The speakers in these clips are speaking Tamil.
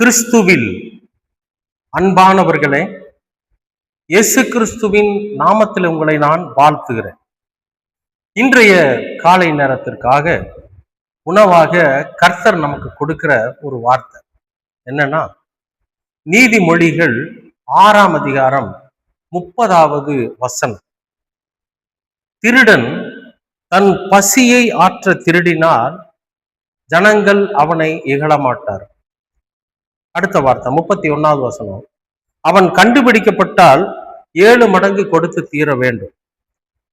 கிறிஸ்துவில் அன்பானவர்களே, இயேசு கிறிஸ்துவின் நாமத்தில் உங்களை நான் வாழ்த்துகிறேன். இன்றைய காலை நேரத்திற்காக உணவாக கர்த்தர் நமக்கு கொடுக்கிற ஒரு வார்த்தை என்னன்னா, நீதிமொழிகள் 6ஆம் அதிகாரம் 30வது வசனம். திருடன் தன் பசியை ஆற்ற திருடினால் ஜனங்கள் அவனை இகழமாட்டார். அடுத்த வார்த்தை 31வது வசனம். அவன் கண்டுபிடிக்கப்பட்டால் 7 மடங்கு கொடுத்து தீர வேண்டும்,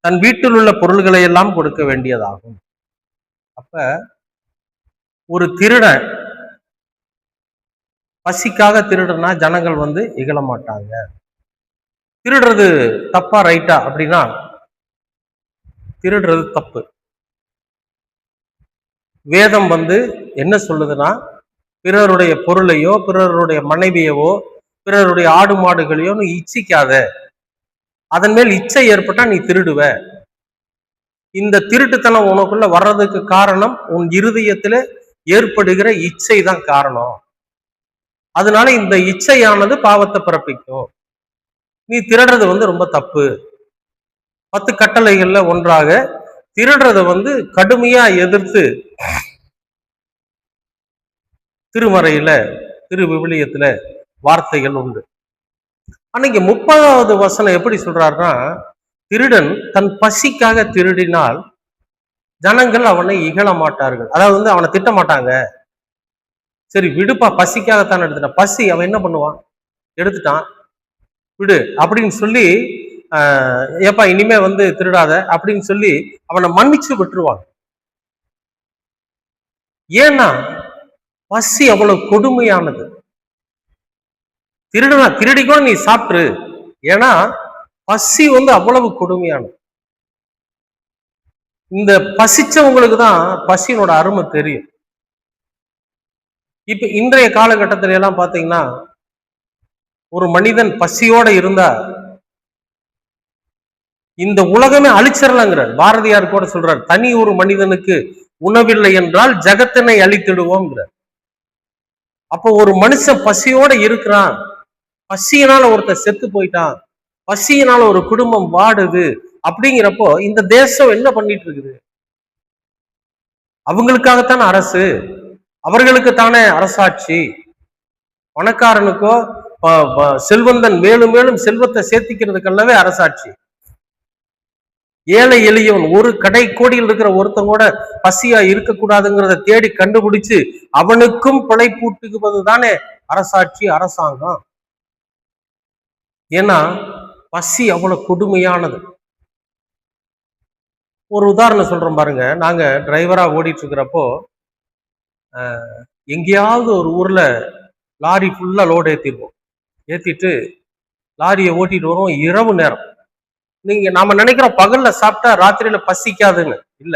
தன் வீட்டில் உள்ள பொருள்களை எல்லாம் கொடுக்க வேண்டியதாகும். அப்ப ஒரு திருடன் பசிக்காக திருடனா ஜனங்கள் இகழ மாட்டாங்க. திருடுறது தப்பா ரைட்டா அப்படின்னா, திருடுறது தப்பு. வேதம் என்ன சொல்லுதுன்னா, பிறருடைய பொருளையோ பிறருடைய மனைவியவோ பிறருடைய ஆடு மாடுகளையோ நீ இச்சிக்காத. அதன் மேல் இச்சை ஏற்பட்டா நீ திருடுவ. இந்த திருட்டுத்தனம் உனக்குள்ள வர்றதுக்கு காரணம் உன் இருதயத்துல ஏற்படுகிற இச்சை தான் காரணம். அதனால இந்த இச்சையானது பாவத்தை பிறப்பிக்கும். நீ திருடுறது ரொம்ப தப்பு. 10 கட்டளைகள்ல ஒன்றாக திருடுறத கடுமையா எதிர்த்து திருமறையில விவிலியத்துல வார்த்தைகள் உண்டு. அன்னைக்கு 30வது வசனம் எப்படி சொல்றாருன்னா, திருடன் தன் பசிக்காக திருடினால் ஜனங்கள் அவனை இகழ மாட்டார்கள். அதாவது அவனை திட்ட மாட்டாங்க. சரி விடுப்பா, பசிக்காகத்தான் எடுத்துட்டான், பசி அவன் என்ன பண்ணுவான், எடுத்துட்டான் விடு அப்படின்னு சொல்லி ஏப்பா இனிமே திருடாத அப்படின்னு சொல்லி அவனை மன்னிச்சு விட்டுருவாங்க. ஏன்னா பசி அவ்வளவு கொடுமையானது. திருடிக்கோ நீ சாப்பிட்டு, ஏன்னா பசி அவ்வளவு கொடுமையானது. இந்த பசிச்சவங்களுக்கு தான் பசியினோட அருமை தெரியும். இப்ப இன்றைய காலகட்டத்தில எல்லாம் பாத்தீங்கன்னா, ஒரு மனிதன் பசியோட இருந்தா இந்த உலகமே அழிச்சிடலாங்கிறார். பாரதியார் கூட சொல்றார், தனி ஒரு மனிதனுக்கு உணவில்லை என்றால் ஜகத்தினை அழித்திடுவோம்ங்கிறார். அப்போ ஒரு மனுஷன் பசியோட இருக்கிறான், பசியினால ஒருத்தர் செத்து போயிட்டான், பசியினால ஒரு குடும்பம் வாடுது அப்படிங்கிறப்போ இந்த தேசம் என்ன பண்ணிட்டு இருக்குது? அவங்களுக்காகத்தானே அரசு, அவர்களுக்குத்தானே அரசாட்சி. பணக்காரனுக்கோ செல்வந்தன் மேலும் மேலும் செல்வத்தை சேர்த்திக்கிறதுக்கல்லவே அரசாட்சி. ஏழை எளியவன், ஒரு கடை கோடியில் இருக்கிற ஒருத்தன் கூட பசியா இருக்கக்கூடாதுங்கிறத தேடி கண்டுபிடிச்சு அவனுக்கும் பிழைப்பூட்டுவது தானே அரசாட்சி, அரசாங்கம். ஏன்னா பசி அவ்வளவு கொடுமையானது. ஒரு உதாரணம் சொல்றோம் பாருங்க. நாங்க டிரைவரா ஓடிட்டு இருக்கிறப்போ எங்கேயாவது ஒரு ஊர்ல லாரி ஃபுல்லா லோடு ஏத்திடுவோம். ஏத்திட்டு லாரியை ஓட்டிட்டு வரோம். இரவு நேரம். நாம நினைக்கிறோம் பகல்ல சாப்பிட்டா ராத்திரியில பசிக்காதுன்னு. இல்ல,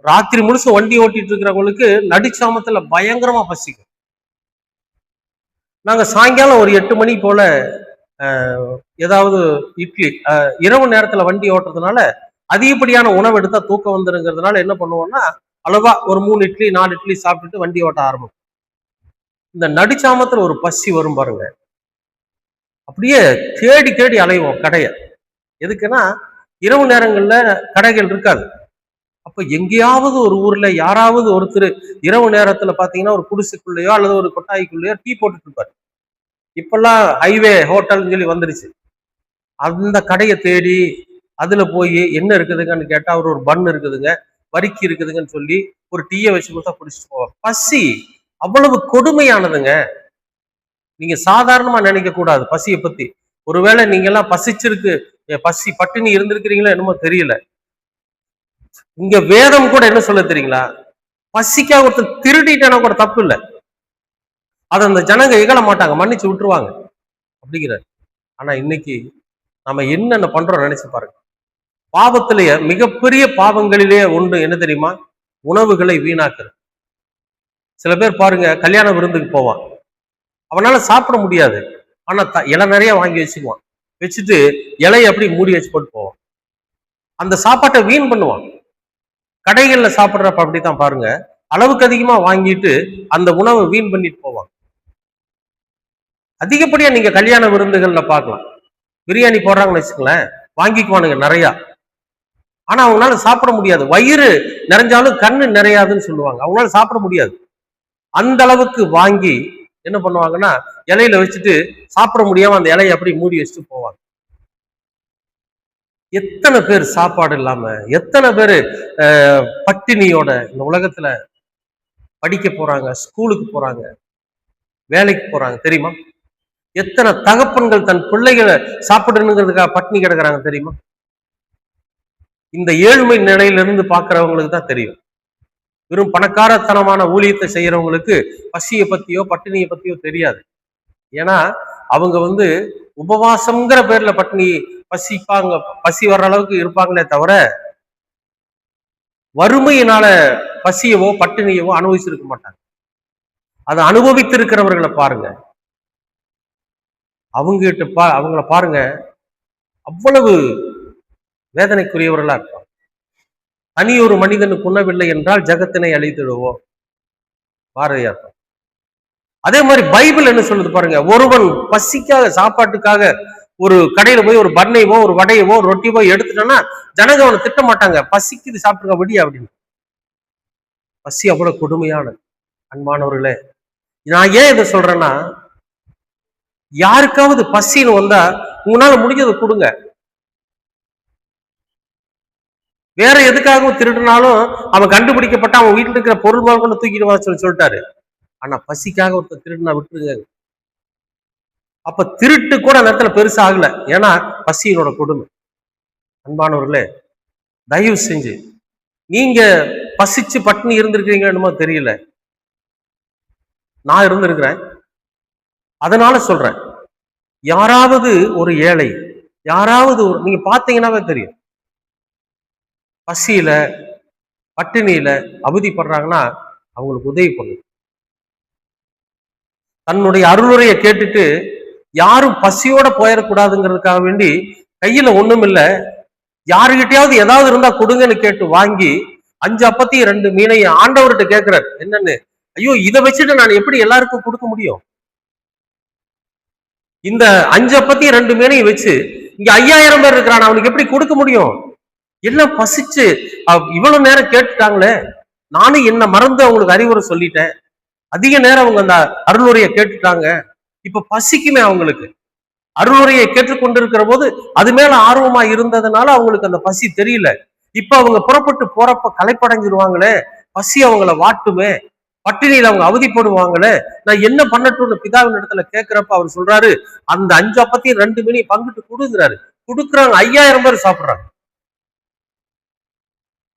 ராத்திரி முழுசும் வண்டி ஓட்டிட்டு இருக்கிறவங்களுக்கு நடுச்சாமத்துல பயங்கரமா பசிக்கும். நாங்க சாயங்காலம் ஒரு 8 மணி போல ஏதாவது இட்லி, இரவு நேரத்துல வண்டி ஓட்டுறதுனால அதிகப்படியான உணவு எடுத்தா தூக்கம் வந்துருங்கிறதுனால என்ன பண்ணுவோம்னா, அளவா ஒரு 3 இட்லி 4 இட்லி சாப்பிட்டுட்டு வண்டி ஓட்ட ஆரம்பிக்கும். இந்த நடுச்சாமத்துல ஒரு பசி வரும் பாருங்க, அப்படியே தேடி தேடி அலைவோம் கடைய. எதுக்குன்னா இரவு நேரங்கள்ல கடைகள் இருக்காது. அப்ப எங்கேயாவது ஒரு ஊர்ல யாராவது ஒருத்தர் இரவு நேரத்துல பாத்தீங்கன்னா ஒரு குடிசைக்குள்ளேயோ அல்லது ஒரு கொட்டாய்க்குள்ளேயோ டீ போட்டுட்டு இருப்பாரு. இப்பெல்லாம் ஹைவே ஹோட்டல்னு சொல்லி வந்துருச்சு. அந்த கடையை தேடி அதுல போய் என்ன இருக்குதுங்கன்னு கேட்டா அவர் ஒரு பன் இருக்குதுங்க, வரிக்கி இருக்குதுங்கன்னு சொல்லி ஒரு டீயை வச்சு கொடுத்தா குடிச்சிட்டு போவார். பசி அவ்வளவு கொடுமையானதுங்க. நீங்க சாதாரணமா நினைக்க கூடாது பசியை பத்தி. ஒருவேளை நீங்க எல்லாம் பசிச்சிருக்கு, பசி பட்டினி இருந்திருக்கிறீங்களோ என்னமோ தெரியல. இங்க வேதம் கூட என்ன சொல்ல தெரியுங்களா, பசிக்காக ஒருத்தர் திருடிட்டேன்னா கூட தப்பு இல்லை, அதை அந்த ஜனங்க இகழ மாட்டாங்க, மன்னிச்சு விட்டுருவாங்க அப்படிங்கிறார். ஆனா இன்னைக்கு நம்ம என்னென்ன பண்றோம் நினைச்சு பாருங்க. பாவத்திலேயே மிகப்பெரிய பாவங்களிலேயே ஒன்று என்ன தெரியுமா, உணவுகளை வீணாக்குறது. சில பேர் பாருங்க, கல்யாண விருந்துக்கு போவான், அவனால சாப்பிட முடியாது, ஆனா இலை நிறைய வாங்கி வச்சுக்குவான், வச்சுட்டு இலையை அப்படி மூடி வச்சு போட்டு போவான். அந்த சாப்பாட்டை வீண் பண்ணுவான். கடைகள்ல சாப்பிட்றப்ப அப்படித்தான் பாருங்க, அளவுக்கு அதிகமா வாங்கிட்டு அந்த உணவை வீண் பண்ணிட்டு போவாங்க. அதிகப்படியா நீங்க கல்யாண விருந்துகள்ல பார்க்கலாம். பிரியாணி போடுறாங்கன்னு வச்சுக்கோங்களேன், வாங்கிக்குவானுங்க நிறைய. ஆனா அவங்களால சாப்பிட முடியாது. வயிறு நிறைஞ்சாலும் கண்ணு நிறையாதுன்னு சொல்லுவாங்க. அவங்களால சாப்பிட முடியாது. அந்த அளவுக்கு வாங்கி என்ன பண்ணுவாங்கன்னா இலையில வச்சுட்டு சாப்பிட முடியாம அந்த இலையை அப்படி மூடி வச்சுட்டு போவாங்க. எத்தனை பேர் சாப்பாடு இல்லாம, எத்தனை பேர் பட்டினியோட இந்த உலகத்துல படிக்க போறாங்க, ஸ்கூலுக்கு போறாங்க, வேலைக்கு போறாங்க தெரியுமா? எத்தனை தகப்பன்கள் தன் பிள்ளைகளை சாப்பிடணுங்கிறதுக்காக பட்டினி கிடக்குறாங்க தெரியுமா? இந்த ஏழ்மை நிலையிலிருந்து பாக்குறவங்களுக்கு தான் தெரியும். வெறும் பணக்காரத்தனமான ஊழியத்தை செய்யறவங்களுக்கு பசியை பத்தியோ பட்டினியை பத்தியோ தெரியாது. ஏன்னா அவங்க உபவாசம்ங்கிற பேர்ல பட்டினி பசிப்பாங்க, பசி வர்ற அளவுக்கு இருப்பாங்களே தவிர வறுமையினால பசியவோ பட்டினியவோ அனுபவிச்சிருக்க மாட்டாங்க. அதை அனுபவித்திருக்கிறவர்களை பாருங்க, அவங்கள பாருங்க, அவ்வளவு வேதனைக்குரியவர்களா இருப்பாங்க. தனி ஒரு மனிதனுக்கு உணவில்லை என்றால் ஜகத்தினை அழித்திடுவோம், பாரதியார். அதே மாதிரி பைபிள் என்ன சொல்லுது பாருங்க, ஒருவன் பசிக்காக சாப்பாட்டுக்காக ஒரு கடையில போய் ஒரு பண்ணையவோ ஒரு வடையவோ ஒரு ரொட்டியவோ எடுத்துட்டோம்னா ஜனங்க அவனை திட்ட மாட்டாங்க, பசிக்குது சாப்பிட்டுருக்க விடியா அப்படின்னு. பசி அவ்வளவு கொடுமையானது அன்பானவர்களே. நான் ஏன் இதை சொல்றேன்னா, யாருக்காவது பசின்னு வந்தா உங்களால முடிஞ்சதை கொடுங்க. வேற எதுக்காகவும் திருடினாலும் அவன் கண்டுபிடிக்கப்பட்ட அவன் வீட்டுல இருக்கிற பொருள் மேல் கொண்டு தூக்கிட்டு வர சொல்லிட்டாரு. ஆனா பசிக்காக ஒருத்தர் திருடினா விட்டுருங்க. அப்ப திருட்டு கூட அந்த இடத்துல பெருசா ஆகல, ஏன்னா பசியினோட கொடுமை. அன்பானவர்களே, தயவு செஞ்சு நீங்க பசிச்சு பட்டினி இருந்திருக்கீங்க என்னமோ தெரியல, நான் இருந்திருக்கிறேன். அதனால சொல்றேன், யாராவது ஒரு ஏழை, யாராவது ஒரு நீங்க பாத்தீங்கன்னாவே தெரியும், பசியில பட்டினியில அவதிப்படுறாங்கன்னா அவங்களுக்கு உதவி பண்ணும். தன்னுடைய அருளுரையை கேட்டுட்டு யாரும் பசியோட போயிடக்கூடாதுங்கிறதுக்காக வேண்டி கையில ஒண்ணும் இல்லை, யாருகிட்டயாவது ஏதாவது இருந்தா கொடுங்கன்னு கேட்டு வாங்கி 5 அப்பத்தையும் 2 மீனையும் ஆண்டவர்கிட்ட கேட்கிறார். என்னன்னு, ஐயோ இதை வச்சுட்டு நான் எப்படி எல்லாருக்கும் கொடுக்க முடியும்? இந்த 5 அப்பத்தையும் 2 மீனையும் வச்சு இங்க 5000 பேர் இருக்கிறான், அவனுக்கு எப்படி கொடுக்க முடியும்? எல்லாம் பசிச்சு இவ்வளவு நேரம் கேட்டுட்டாங்களே, நானும் என்ன மறந்து அவங்களுக்கு அறிவுரை சொல்லிட்டேன், அதிக நேரம் அவங்க அந்த அருளுரையை கேட்டுட்டாங்க, இப்ப பசிக்குமே அவங்களுக்கு. அருளுரையை கேட்டுக்கொண்டிருக்கிற போது அது மேல ஆர்வமா இருந்ததுனால அவங்களுக்கு அந்த பசி தெரியல. இப்ப அவங்க புறப்பட்டு போறப்ப களைப்படைஞ்சிருவாங்களே, பசி அவங்கள வாட்டுமே, பட்டினியில அவங்க அவதிப்படுவாங்களே, நான் என்ன பண்ணட்டும்னு பிதாவின் இடத்துல கேட்கிறப்ப அவர் சொல்றாரு, அந்த 5 அப்பத்தையும் 2 மீனையும் பங்கிட்டு கொடுக்குறாரு. கொடுக்குறாங்க, 5000 பேர் சாப்பிடுறாங்க.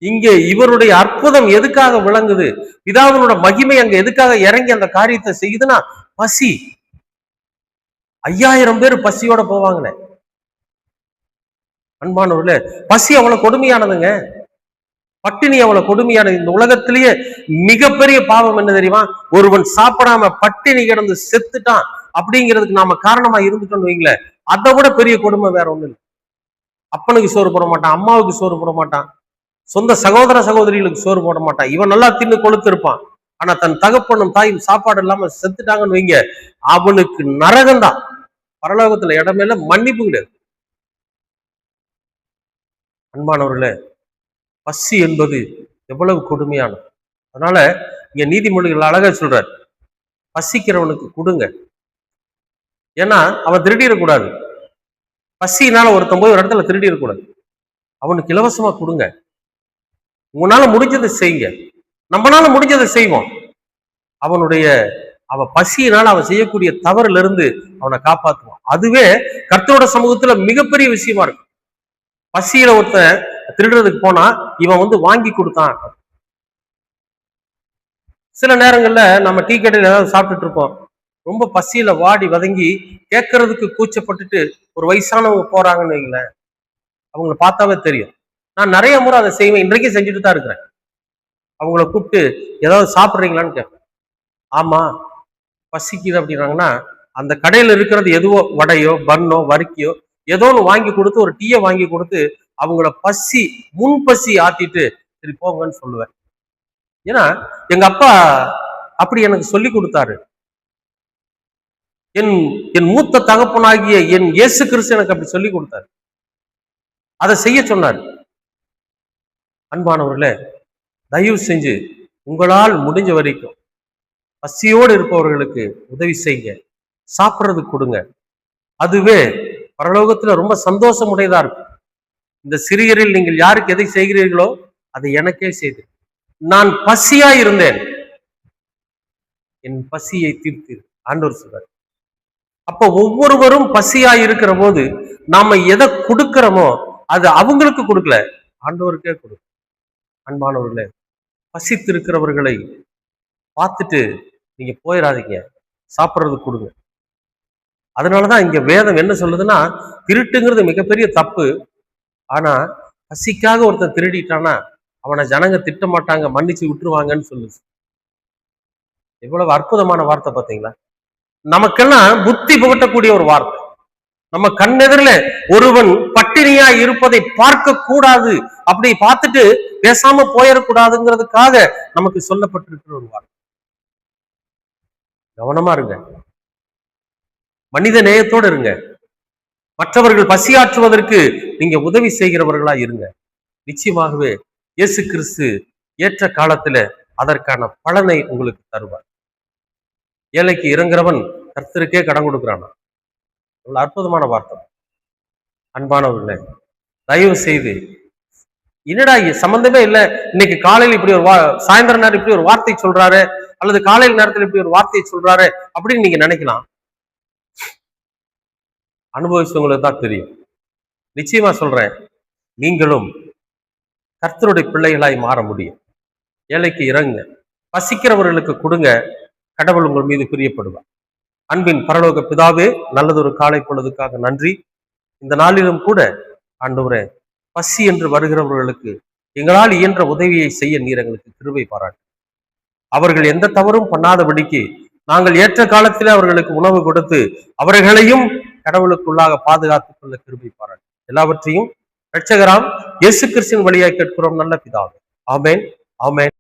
இங்கே இவருடைய அற்புதம் எதுக்காக விளங்குது? பிதாவினோட மகிமை அங்க எதுக்காக இறங்கி அந்த காரியத்தை செய்யுதுன்னா பசி. 5000 பேர் பசியோட போவாங்களே. அன்பானவர்களே, பசி அவ்வளவு கொடுமையானதுங்க, பட்டினி அவ்வளவு கொடுமையானது. இந்த உலகத்திலேயே மிகப்பெரிய பாவம் என்ன தெரியுமா? ஒருவன் சாப்பிடாம பட்டினி கிடந்து செத்துட்டான் அப்படிங்கிறதுக்கு நாம காரணமா இருந்துட்டோம்னு வைங்களேன், அதை விட பெரிய கொடுமை வேற ஒண்ணு இல்லை. அப்பனுக்கு சோறு போட மாட்டான், அம்மாவுக்கு சோறு போட மாட்டான், சொந்த சகோதர சகோதரிகளுக்கு சோறு போட மாட்டான், இவன் நல்லா தின்னு கொழுத்து இருப்பான். ஆனா தன் தகப்பனும் தாயும் சாப்பாடு இல்லாம செத்துட்டாங்கன்னு வைங்க, அவனுக்கு நரகம்தான், பரலோகத்துல இடமேல மன்னிப்பு கிடையாது. அன்பானவர்களே, பசி என்பது எவ்வளவு கொடுமையானது. அதனால இங்க நீதிமொழிகள் அழகா சொல்றார், பசிக்கிறவனுக்கு கொடுங்க. ஏன்னா அவன் திருடிடக்கூடாது. பசியினால ஒருத்தன் போய் ஒரு இடத்துல திருடிடக்கூடாது, அவனுக்கு இலவசமா கொடுங்க. உங்களால முடிஞ்சதை செய்யுங்க, நம்மளால முடிஞ்சதை செய்வோம். அவன் பசியினால அவன் செய்யக்கூடிய தவறுல இருந்து அவனை காப்பாற்றுவான். அதுவே கர்த்தரோட சமூகத்துல மிகப்பெரிய விஷயமா இருக்கும். பசியில ஒருத்தன் திருடுறதுக்கு போனா இவன் வாங்கி கொடுத்தான். சில நேரங்கள்ல நம்ம டீ கடையில ஏதாவது சாப்பிட்டுட்டு இருப்போம், ரொம்ப பசியில வாடி வதங்கி கேட்கறதுக்கு கூச்சப்பட்டுட்டு ஒரு வயசானவங்க போறாங்கன்னு வைங்களேன், அவங்கள பார்த்தாவே தெரியும். நான் நிறைய முறை அதை செய்வேன், இன்றைக்கும் செஞ்சுட்டு தான் இருக்கிறேன். அவங்கள கூப்பிட்டு ஏதாவது சாப்பிட்றீங்களான்னு கேட்பேன். ஆமா பசிக்குது அப்படின்னாங்கன்னா அந்த கடையில இருக்கிறது எதுவோ வடையோ பன்னோ வறுக்கியோ ஏதோ ஒன்று வாங்கி கொடுத்து ஒரு டீயை வாங்கி கொடுத்து அவங்கள முன் பசி ஆத்திட்டு சரி போங்கன்னு சொல்லுவேன். ஏன்னா எங்க அப்பா அப்படி எனக்கு சொல்லி கொடுத்தாரு. என் என் மூத்த தகப்பனாகிய என் இயேசு கிறிஸ்து எனக்கு அப்படி சொல்லி கொடுத்தாரு. அதை செய்ய சொன்னார். அன்பானவர்களே, தயவு செஞ்சு உங்களால் முடிஞ்ச வரைக்கும் பசியோடு இருப்பவர்களுக்கு உதவி செய்யுங்க, சாப்பிட்றது கொடுங்க. அதுவே பரலோகத்துல ரொம்ப சந்தோஷம் உடையதா இருக்கும். இந்த சிறியரில் நீங்கள் யாருக்கு எதை செய்கிறீர்களோ அதை எனக்கே செய்து. நான் பசியா இருந்தேன், என் பசியை தீர்த்தீர் ஆண்டவர் சொல்றார். அப்ப ஒவ்வொருவரும் பசியா இருக்கிற போது நாம எதை கொடுக்கிறோமோ அது அவங்களுக்கு கொடுக்கல, ஆண்டவருக்கே கொடுக்கும். அன்பானவர்களே, பசித்து இருக்கிறவர்களை பார்த்துட்டு நீங்க போயிடாதீங்க, சாப்பிட்றது கொடுங்க. அதனாலதான் இங்க வேதம் என்ன சொல்லுதுன்னா, திருட்டுங்கிறது மிகப்பெரிய தப்பு. ஆனா பசிக்காக ஒருத்தன் திருடிட்டானா அவனை ஜனங்க திட்ட மாட்டாங்க, மன்னிச்சு விட்டுருவாங்கன்னு சொல்லுது. எவ்வளவு அற்புதமான வார்த்தை பார்த்தீங்களா? நமக்கெல்லாம் புத்தி புகட்டக்கூடிய ஒரு வார்த்தை. நம்ம கண்ணெதிரில் ஒருவன் பட்டினியா இருப்பதை பார்க்க கூடாது, அப்படி பார்த்துட்டு பேசாம போயிடக்கூடாதுங்கிறதுக்காக நமக்கு சொல்லப்பட்டிருக்கிற ஒரு வார்த்தை. கவனமா இருங்க, மனித நேயத்தோடு இருங்க, மற்றவர்கள் பசியாற்றுவதற்கு நீங்க உதவி செய்கிறவர்களா இருங்க. நிச்சயமாகவே இயேசு கிறிஸ்து ஏற்ற காலத்துல அதற்கான பலனை உங்களுக்கு தருவார். ஏழைக்கு இறங்குறவன் கர்த்தருக்கே கடன் கொடுக்கிறானா? இவ்வளவு அற்புதமான வார்த்தை. அன்பானவர்களே, தயவு செய்து என்னடா சம்பந்தமே இல்லை, இன்னைக்கு காலையில் இப்படி ஒரு சாயந்தர நேரம் இப்படி ஒரு வார்த்தை சொல்றாரு, அல்லது காலையில் நேரத்தில் இப்படி ஒரு வார்த்தையை சொல்றாரு அப்படின்னு நீங்க நினைக்கலாம். அனுபவிச்சவங்களுக்கு தான் தெரியும். நிச்சயமா சொல்றேன், நீங்களும் கர்த்தருடைய பிள்ளைகளாய் மாற முடியும். ஏழைக்கு இறங்க, பசிக்கிறவர்களுக்கு கொடுங்க, கடவுள் உங்கள் மீது பிரியப்படுவார். அன்பின் பரலோக பிதாவே, நல்லதொரு காலை பொழுதுக்காக நன்றி. இந்த நாளிலும் கூட ஆண்டவரே, பசி என்று வருகிறவர்களுக்கு எங்களால் இயன்ற உதவியை செய்ய நீர் எங்களுக்கு கிருபை பாராட்டு. அவர்கள் எந்த தவறும் பண்ணாதபடிக்கு நாங்கள் ஏற்ற காலத்தில் அவர்களுக்கு உணவு கொடுத்து அவர்களையும் கடவுளுக்குள்ளாக பாதுகாத்துக் கொள்ள கிருபை பாராட்டு. எல்லாவற்றையும் இரட்சகராம் இயேசு கிறிஸ்துவின் வழியாய் கேட்கிறோம் நல்ல பிதாவே. ஆமென், ஆமென்.